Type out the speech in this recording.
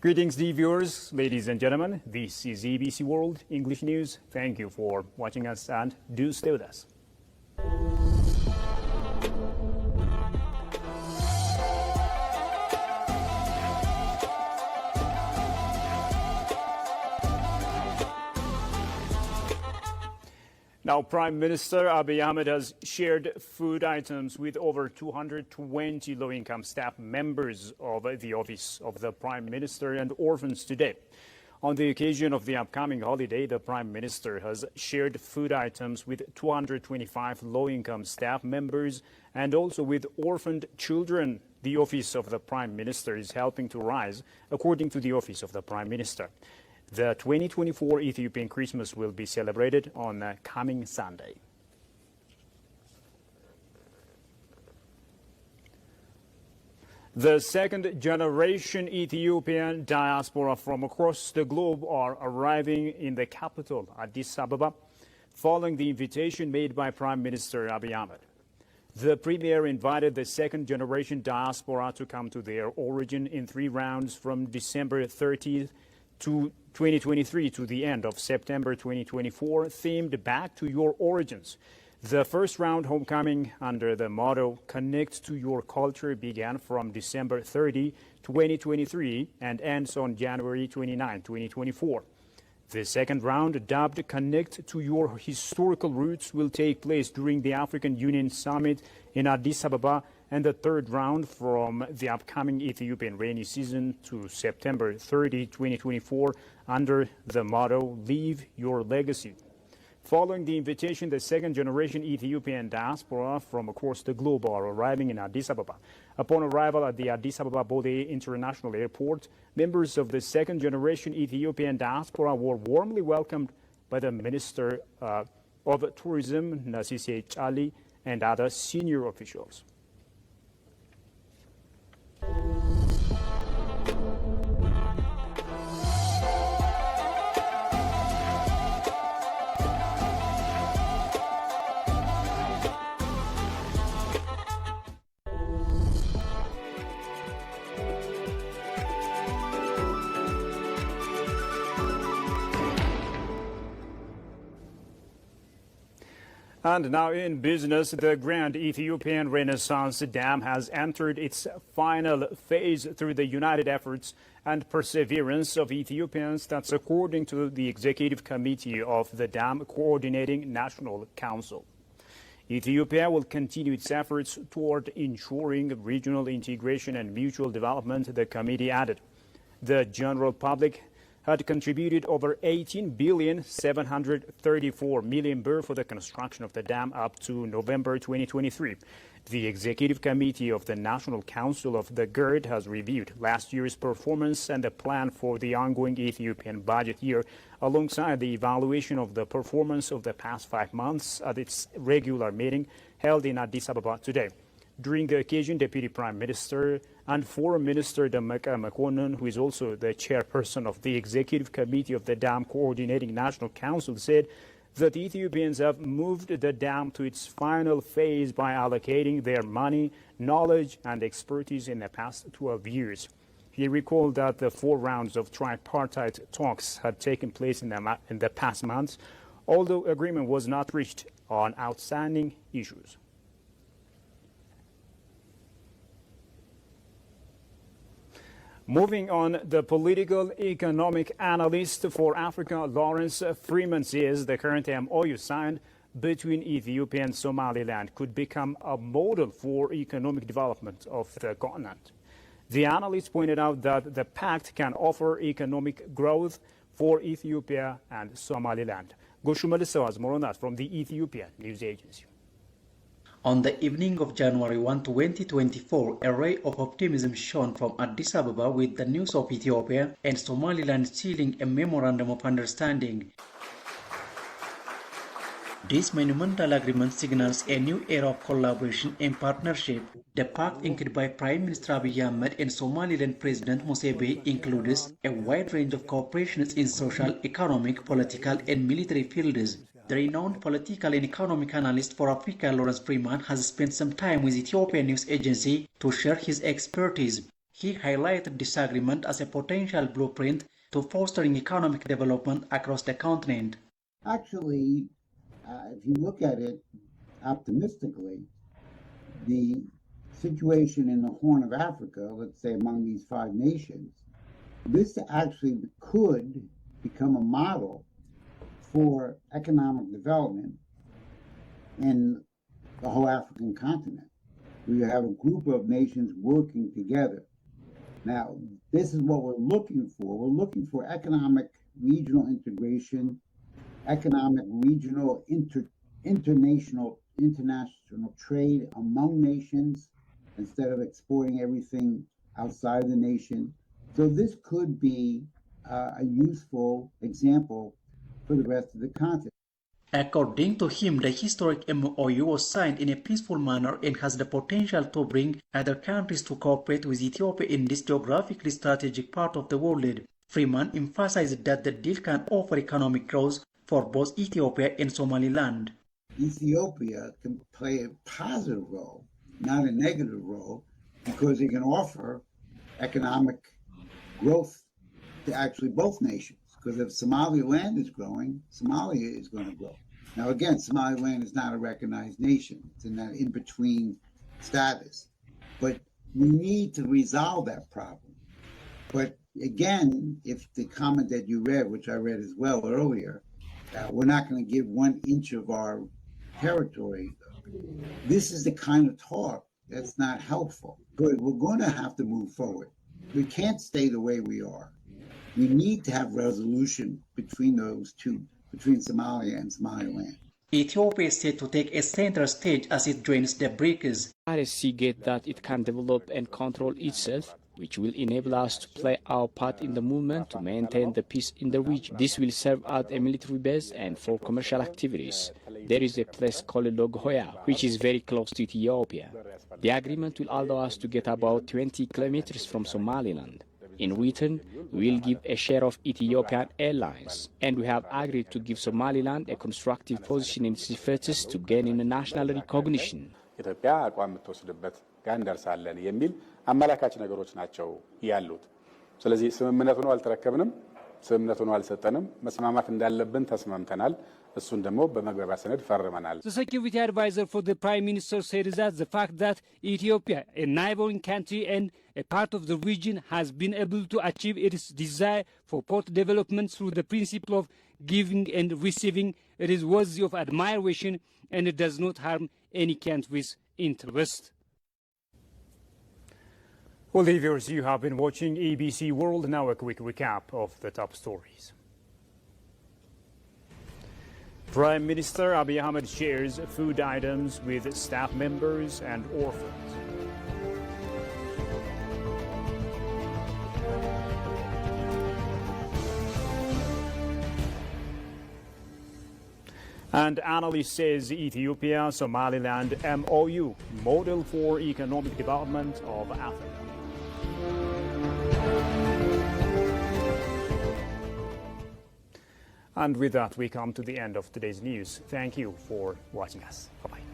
Greetings, dear viewers, ladies and gentlemen. This is ABC World English News. Thank you for watching us and do stay with us. Now, Prime Minister Abiy Ahmed has shared food items with over 220 low-income staff members of the Office of the Prime Minister and orphans today. On the occasion of the upcoming holiday, the Prime Minister has shared food items with 225 low-income staff members and also with orphaned children. The Office of the Prime Minister is helping to rise, according to the Office of the Prime Minister. The 2024 Ethiopian Christmas will be celebrated on coming Sunday. The second-generation Ethiopian diaspora from across the globe are arriving in the capital, Addis Ababa, following the invitation made by Prime Minister Abiy Ahmed. The Premier invited the second-generation diaspora to come to their origin in 3 rounds from December 30th to 2023 to the end of September 2024, themed Back to Your Origins. The first round, Homecoming, under the motto Connect to Your Culture, began from December 30, 2023 and ends on January 29, 2024. The second round, dubbed Connect to Your Historical Roots, will take place during the African Union Summit in Addis Ababa, and the third round from the upcoming Ethiopian rainy season to September 30, 2024, under the motto Leave Your Legacy. Following the invitation, the second-generation Ethiopian diaspora from across the globe are arriving in Addis Ababa. Upon arrival at the Addis Ababa Bode International Airport, members of the second-generation Ethiopian diaspora were warmly welcomed by the Minister of Tourism, Nasise Chali, and other senior officials. And now in business, the Grand Ethiopian Renaissance Dam has entered its final phase through the united efforts and perseverance of Ethiopians. That's according to the Executive Committee of the Dam Coordinating National Council. Ethiopia will continue its efforts toward ensuring regional integration and mutual development, the committee added. The general public had contributed over 18,734 million birr for the construction of the dam up to November 2023. The Executive Committee of the National Council of the GERD has reviewed last year's performance and the plan for the ongoing Ethiopian budget year, alongside the evaluation of the performance of the past 5 months at its regular meeting held in Addis Ababa today. During the occasion, Deputy Prime Minister and Foreign Minister Dammaqe Mokonnon, who is also the chairperson of the Executive Committee of the Dam Coordinating National Council, said that Ethiopians have moved the dam to its final phase by allocating their money, knowledge, and expertise in the past 12 years. He recalled that the 4 rounds of tripartite talks had taken place in the past months, although agreement was not reached on outstanding issues. Moving on, the political economic analyst for Africa, Lawrence Freeman, says the current MOU signed between Ethiopia and Somaliland could become a model for economic development of the continent. The analyst pointed out that the pact can offer economic growth for Ethiopia and Somaliland. Goshu Melissa has more on that from the Ethiopian News Agency. On the evening of January 1, 2024, a ray of optimism shone from Addis Ababa with the news of Ethiopia and Somaliland sealing a memorandum of understanding. This monumental agreement signals a new era of collaboration and partnership. The pact, inked by Prime Minister Abiy Ahmed and Somaliland President Museveni, includes a wide range of cooperations in social, economic, political, and military fields. The renowned political and economic analyst for Africa, Lawrence Freeman, has spent some time with Ethiopian News Agency to share his expertise. He highlighted this agreement as a potential blueprint to fostering economic development across the continent. Actually, if you look at it optimistically, the situation in the Horn of Africa, let's say among these 5 nations, this actually could become a model for economic development in the whole African continent. We have a group of nations working together. Now, this is what we're looking for. We're looking for economic regional integration, economic regional international trade among nations instead of exporting everything outside the nation. So this could be a useful example for the rest of the continent. According to him, the historic MOU was signed in a peaceful manner and has the potential to bring other countries to cooperate with Ethiopia in this geographically strategic part of the world. Freeman emphasized that the deal can offer economic growth for both Ethiopia and Somaliland. Ethiopia can play a positive role, not a negative role, because it can offer economic growth to actually both nations. Because if Somaliland is growing, Somalia is going to grow. Now, again, Somaliland is not a recognized nation. It's in that in-between status. But we need to resolve that problem. But again, if the comment that you read, which I read as well earlier, we're not going to give 1 inch of our territory. This is the kind of talk that's not helpful. But we're going to have to move forward. We can't stay the way we are. We need to have resolution between those two, between Somalia and Somaliland. Ethiopia is set to take a center stage as it joins the BRICS. RSC get that it can develop and control itself, which will enable us to play our part in the movement to maintain the peace in the region. This will serve as a military base and for commercial activities. There is a place called Loghoya, which is very close to Ethiopia. The agreement will allow us to get about 20 kilometers from Somaliland. In return, we will give a share of Ethiopian Airlines, and we have agreed to give Somaliland a constructive position in its efforts to gain international recognition. ኢትዮጵያ አቋም የምትወስድበት ጋር እንደርሳለን የሚል አመላካች ነገሮች ናቸው ያሉት። ስለዚህ ስምምነቱ ነው አልተረከብንም፣ ስምምነቱ ነው አልሰጠንም፣ መስማማት እንዳለብን ተስማምተናል። እሱን ደግሞ በመግባቢያ ሰነድ ፈርመናል። The security advisor for the Prime Minister said that the fact that Ethiopia, a neighboring country and a part of the region, has been able to achieve its desire for port development through the principle of giving and receiving, it is worthy of admiration and it does not harm any country's interest. Well, the viewers, you have been watching ABC World. Now a quick recap of the top stories. Prime Minister Abiy Ahmed shares food items with staff members and orphans. And analyst says Ethiopia Somaliland MOU, model for economic development of Africa. And with that, we come to the end of today's news. Thank you for watching us. Bye-bye.